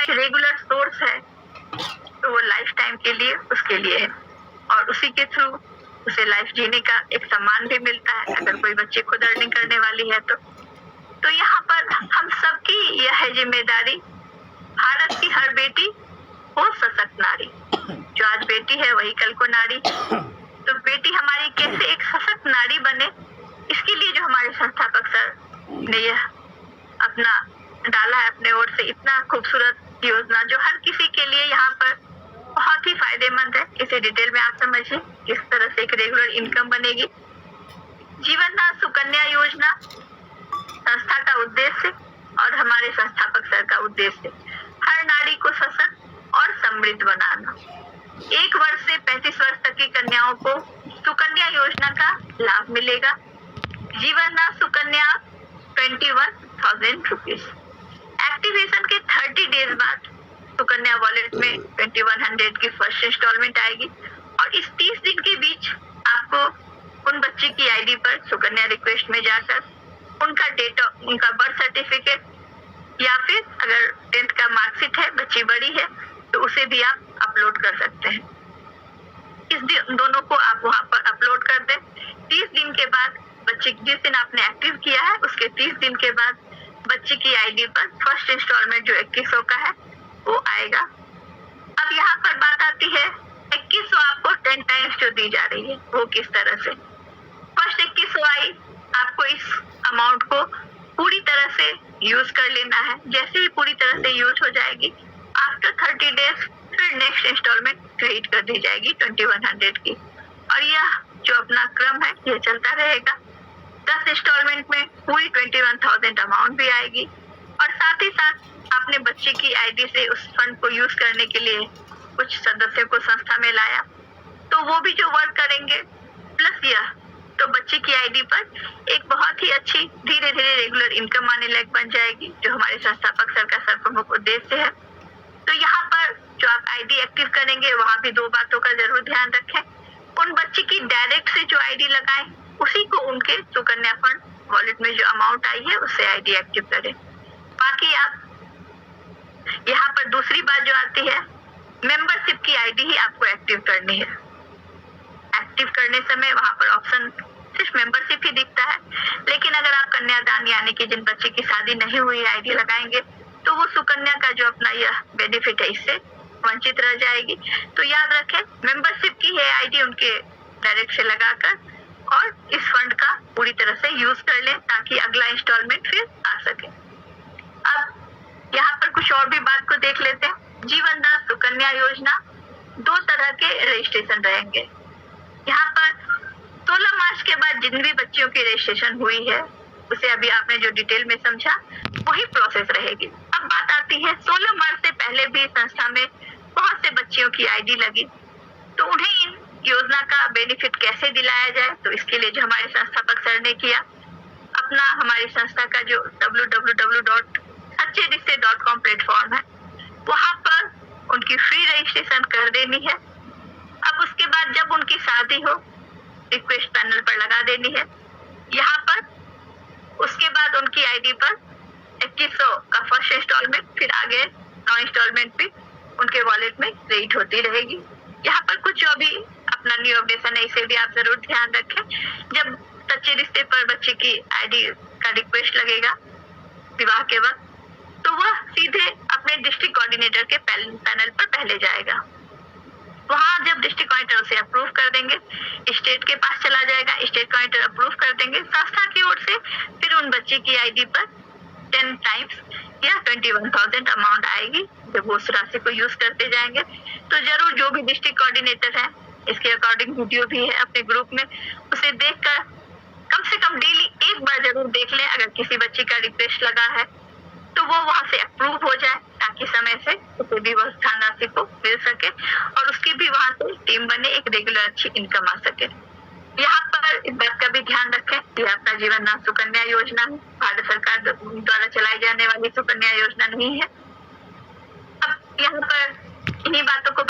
Regular source है तो वो लाइफ टाइम के लिए उसके लिए है और उसी के थ्रू उसे लाइफ जीने का एक सम्मान भी मिलता है अगर कोई बच्ची खुद अर्निंग करने वाली है तो यहाँ पर हम सबकी यह है जिम्मेदारी, भारत की हर बेटी हो सशक्त नारी। जो आज बेटी है वही कल को नारी। तो बेटी हमारी कैसे एक सशक्त नारी बने, इसके लिए जो हमारे संस्थापक सर ने यह अपना डाला है अपने ओर से इतना खूबसूरत योजना, जो हर किसी के लिए यहाँ पर बहुत ही फायदेमंद है। इसे डिटेल में आप समझिए किस तरह से एक रेगुलर इनकम बनेगी। जीवन दान सुकन्या योजना संस्था का उद्देश्य और हमारे संस्थापक सर का उद्देश्य हर नारी को सशक्त और समृद्ध बनाना। 1 वर्ष से 35 वर्ष तक की कन्याओं को सुकन्या योजना का लाभ मिलेगा। जीवन दान सुकन्या 21,000 रुपीज। एक्टिवेशन के 30 डेज बाद सुकन्या वॉलेट में 2100 की फर्स्ट इंस्टॉलमेंट आएगी और इस 30 दिन के बीच आपको उन बच्चे की आईडी पर सुकन्या रिक्वेस्ट में जाकर उनका उनका बर्थ सर्टिफिकेट या फिर अगर 10th का मार्कशीट है, बच्ची बड़ी है तो उसे भी आप अपलोड कर सकते हैं। इस दोनों को आप वहां पर अपलोड कर दें। 30 दिन के बाद बच्चे जिस दिन आपने एक्टिव किया है उसके 30 दिन के बाद बच्चे की आईडी पर फर्स्ट इंस्टॉलमेंट जो 2100 का है वो आएगा। अब यहाँ पर बात आती है 2100 आपको 10 टाइम्स जो दी जा रही है वो किस तरह से। फर्स्ट 2100 आई, आपको इस अमाउंट को पूरी तरह से यूज कर लेना है। जैसे ही पूरी तरह से यूज हो जाएगी आफ्टर 30 डेज फिर नेक्स्ट इंस्टॉलमेंट क्रेडिट कर दी जाएगी 2100 की और यह जो अपना क्रम है यह चलता रहेगा। 10 इंस्टॉलमेंट में पूरी 21,000 अमाउंट भी आएगी और साथ ही साथ आपने बच्चे की आईडी से उस फंड को यूज करने के लिए कुछ सदस्यों को संस्था में लाया तो वो भी जो वर्क करेंगे प्लस यह तो बच्चे की आईडी पर एक बहुत ही अच्छी धीरे धीरे रेगुलर इनकम आने लायक बन जाएगी, जो हमारे संस्थापक सर का सर्वप्रमुख उद्देश्य है। तो यहाँ पर जो आप आईडी एक्टिव करेंगे वहाँ भी 2 बातों का जरूर ध्यान रखें। उन बच्चे की डायरेक्ट से जो आईडी लगाएं उसी को उनके सुकन्या फंड वॉलेट में जो अमाउंट आई है उससे आईडी एक्टिव करें। बाकी आप यहाँ पर दूसरी बात जो आती है, मेंबरशिप की आईडी ही आपको एक्टिव करनी है। एक्टिव करने समय वहां पर ऑप्शन सिर्फ मेंबरशिप ही दिखता है, लेकिन अगर आप कन्यादान यानी कि जिन बच्चे की शादी नहीं हुई आईडी लगाएंगे तो वो सुकन्या का जो अपना यह बेनिफिट है इससे वंचित रह जाएगी। तो याद रखें मेंबरशिप की है आईडी उनके डायरेक्ट से लगाकर और इस फंड का पूरी तरह से यूज कर लें ताकि अगला इंस्टॉलमेंट फिर आ सके। अब यहाँ पर कुछ और भी बात को देख लेते हैं। जीवन दान सुकन्या योजना 2 तरह के रजिस्ट्रेशन रहेंगे। यहाँ पर 16 मार्च के बाद जिन भी बच्चियों की रजिस्ट्रेशन हुई है उसे अभी आपने जो डिटेल में समझा वही प्रोसेस रहेगी। अब बात आती है 16 मार्च से पहले भी संस्था में बहुत से बच्चियों की आईडी लगी तो उन्हें इन योजना का बेनिफिट कैसे दिलाया जाए, तो इसके लिए जो हमारे संस्थापक सर ने किया अपना हमारी संस्था का जो www.sacherichte.com प्लेटफॉर्म है वहां पर उनकी फ्री रजिस्ट्रेशन कर देनी है। अब उसके बाद जब उनकी शादी हो रिक्वेस्ट पैनल पर लगा देनी है। यहाँ पर उसके बाद उनकी आईडी पर 2100 का फर्स्ट इंस्टॉलमेंट फिर आगे 9 इंस्टॉलमेंट भी उनके वॉलेट में क्रेडिट होती रहेगी। यहाँ पर कुछ जो भी अपना न्यू अपडेशन है इसे भी आप जरूर ध्यान रखें। जब सच्चे रिश्ते पर बच्चे की आईडी का रिक्वेस्ट लगेगा विवाह के वक्त तो वह सीधे अपने डिस्ट्रिक्ट कोऑर्डिनेटर के पैनल पर पहले जाएगा। वहाँ जब डिस्ट्रिक्ट कोऑर्डिनेटर उसे अप्रूव कर देंगे स्टेट के पास चला जाएगा, स्टेट कोऑर्डिनेटर अप्रूव कर देंगे संस्था की ओर से, फिर उन बच्चे की आईडी पर 10 टाइम्स या 21,000 अमाउंट आएगी। जब वो उस राशि को यूज करते जाएंगे तो जरूर जो भी डिस्ट्रिक्ट कोऑर्डिनेटर है इसके अकॉर्डिंग वीडियो भी है अपने ग्रुप में, उसे देखकर कम से कम डेली एक बार जरूर देख लें। अगर किसी बच्चे का रिक्वेस्ट लगा है तो वो वहां से अप्रूव हो जाए ताकि समय से उसे भी वह स्थान राशि को मिल सके और उसकी भी वहां से टीम बने, एक रेगुलर अच्छी इनकम आ सके। यहाँ पर इस बात का भी ध्यान रखें कि अपना जीवन दान सुकन्या योजना भारत सरकार द्वारा चलाई जाने वाली सुकन्या योजना नहीं है। अब यहाँ पर इन्हीं बातों को